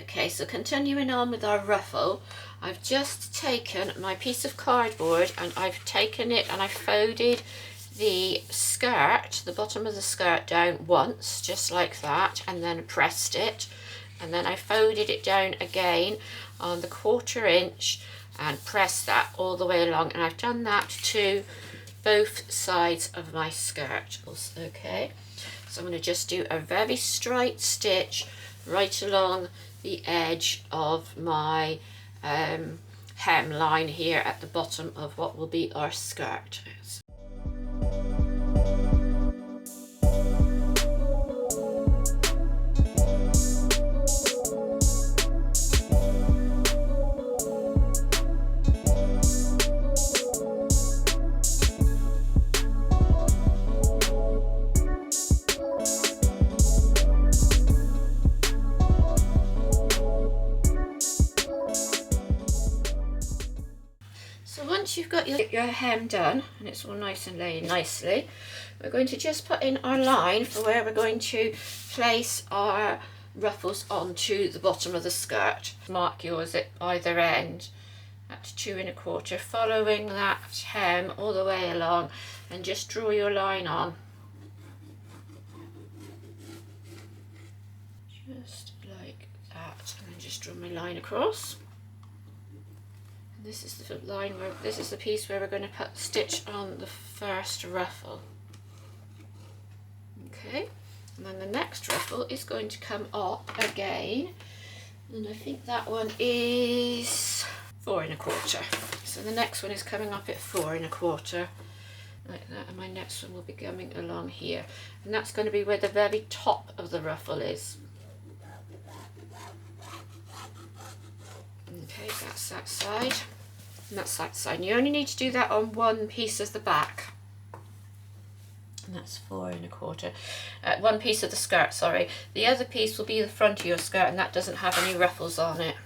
Okay, so continuing on with our ruffle, I've just taken my piece of cardboard and I've taken it and I folded the skirt, the bottom of the skirt down once, just like that, and then pressed it, and then I folded it down again on the 1/4 inch and pressed that all the way along, and I've done that to both sides of my skirt. Okay, so I'm going to just do a very straight stitch right along the edge of my hemline here at the bottom of what will be our skirt. Once you've got your hem done and it's all nice and laid nicely, we're going to just put in our line for where we're going to place our ruffles onto the bottom of the skirt. Mark yours at either end at 2 1/4, following that hem all the way along, and just draw your line on. Just like that, and then just draw my line across. This is the line where, this is the piece where we're going to put stitch on the first ruffle. Okay, and then the next ruffle is going to come up again, and I think that one is 4 1/4. So the next one is coming up at 4 1/4, like that, and my next one will be coming along here, and that's going to be where the very top of the ruffle is. Okay, that's that side, and that's that side. And you only need to do that on one piece of the back, and that's 4 1/4. One piece of the skirt, sorry. The other piece will be the front of your skirt, and that doesn't have any ruffles on it.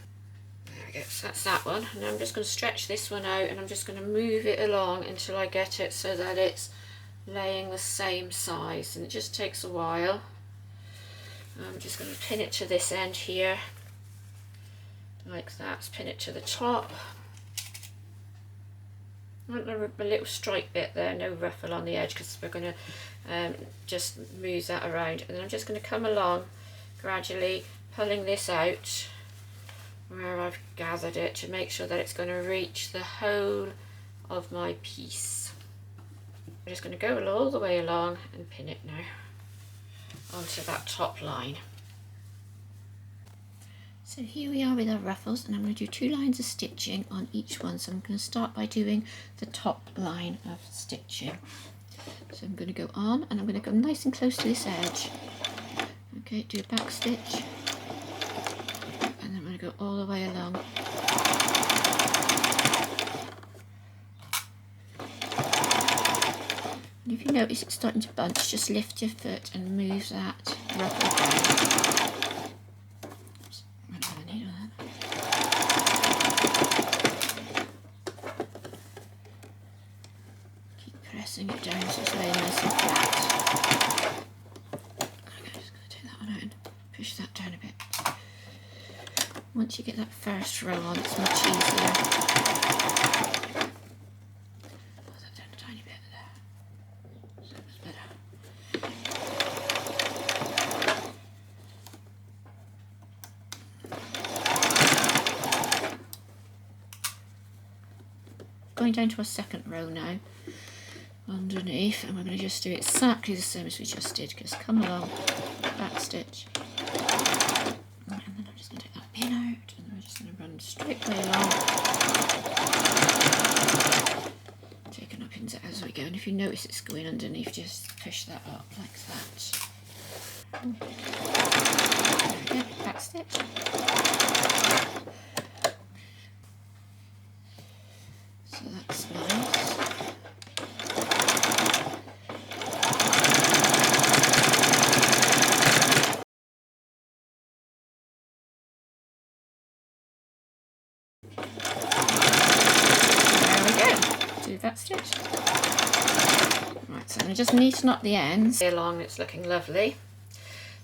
There we go, so that's that one. And I'm just going to stretch this one out, and I'm just going to move it along until I get it so that it's laying the same size, and it just takes a while. I'm just going to pin it to this end here, like that, pin it to the top. I want a little stripe bit there, no ruffle on the edge, because we're going to just move that around, and then I'm just going to come along gradually, pulling this out where I've gathered it to make sure that it's going to reach the whole of my piece. I'm just going to go all the way along and pin it now onto that top line. So here we are with our ruffles, and I'm going to do 2 lines of stitching on each one. So I'm going to start by doing the top line of stitching. So I'm going to go on, and I'm going to go nice and close to this edge. Okay, do a back stitch, and then I'm going to go all the way along. And if you notice it's starting to bunch, just lift your foot and move that ruffle down. Pressing it down so it's laying nice and flat. Okay, just going to take that one out and push that down a bit. Once you get that first row on, it's much easier. Pull that down a tiny bit there. So it's better. Going down to our second row now, underneath, and we're going to just do exactly the same as we just did. Just come along, back stitch, and then I'm just going to take that pin out, and then we're just going to run straight way along, taking our pins out as we go. And if you notice it's going underneath, just push that up like that. There we go, back stitch. So that's nice. That stitch. Right, so I'm going to just neaten up the ends along. It's looking lovely.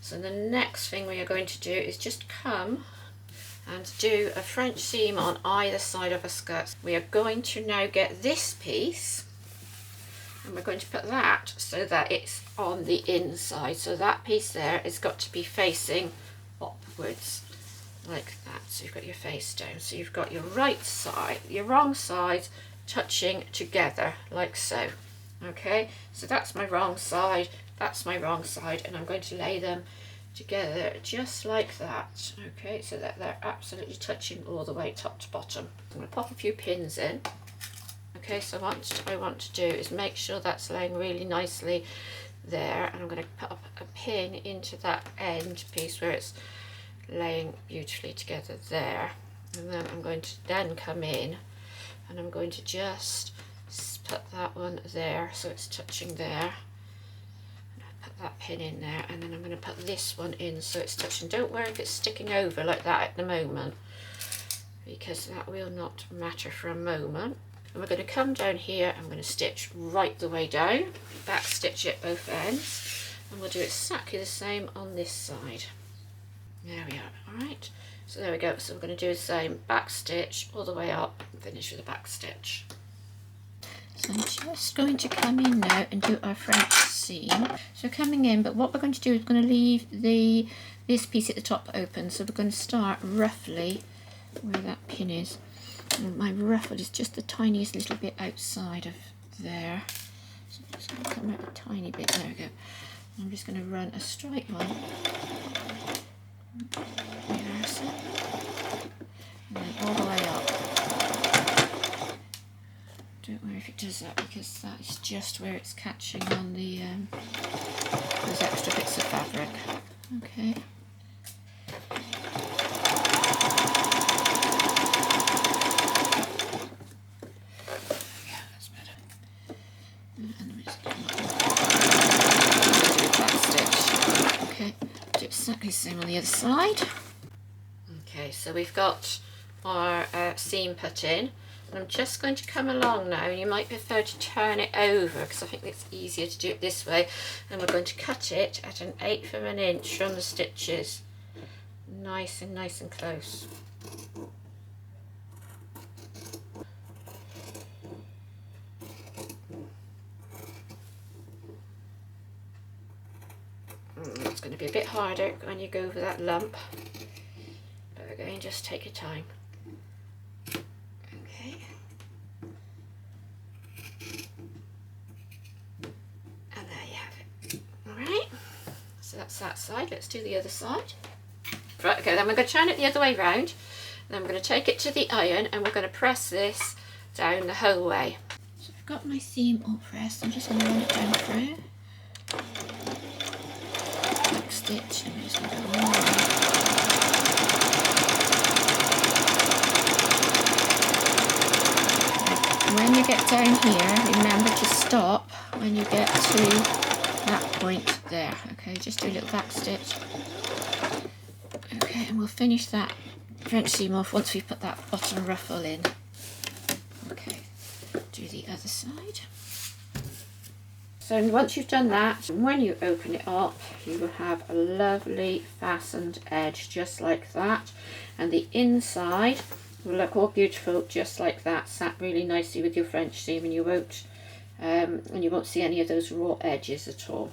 So the next thing we are going to do is just come and do a French seam on either side of a skirt. We are going to now get this piece and we're going to put that so that it's on the inside. So that piece there has got to be facing upwards like that. So you've got your face down. So you've got your right side, your wrong side touching together like so. Okay, so that's my wrong side, that's my wrong side, and I'm going to lay them together just like that. Okay, so that they're absolutely touching all the way top to bottom. I'm going to pop a few pins in. Okay, so what I want to do is make sure that's laying really nicely there, and I'm going to put up a pin into that end piece where it's laying beautifully together there, and then I'm going to then come in and I'm going to just put that one there so it's touching there. Put that pin in there, and then I'm going to put this one in so it's touching. Don't worry if it's sticking over like that at the moment, because that will not matter for a moment. And we're going to come down here, I'm going to stitch right the way down, back stitch it both ends, and we'll do exactly the same on this side. There we are. Alright, so there we go. So we're going to do the same, back stitch all the way up and finish with a back stitch. So I'm just going to come in now and do our French seam. So coming in, but what we're going to do is we're going to leave this piece at the top open. So we're going to start roughly where that pin is. And my ruffle is just the tiniest little bit outside of there. So I'm just going to come out a tiny bit. There we go. I'm just going to run a straight one. Reverse it. And then all the way up. Don't worry if it does that, because that is just where it's catching on the those extra bits of fabric. Okay. Yeah, that's better. And I'm just going to back stitch. Okay, do exactly the same on the other side. Okay, so we've got our seam put in. I'm just going to come along now, and you might prefer to turn it over because I think it's easier to do it this way, and we're going to cut it at 1/8 of an inch from the stitches, nice and close. It's going to be a bit harder when you go over that lump, but again, just take your time. So that's that side. Let's do the other side. Right, okay, then we're going to turn it the other way round. Then we're going to take it to the iron and we're going to press this down the whole way. So I've got my seam all pressed. I'm just going to run it down through. Back stitch, and I'm just going to go all the way. When you get down here, remember to stop when you get to that point there. Okay, just do a little back stitch. Okay, and we'll finish that French seam off once we put that bottom ruffle in. Okay, do the other side. So once you've done that, when you open it up, you will have a lovely fastened edge just like that, and the inside will look all beautiful just like that, sat really nicely with your French seam, and you won't see any of those raw edges at all.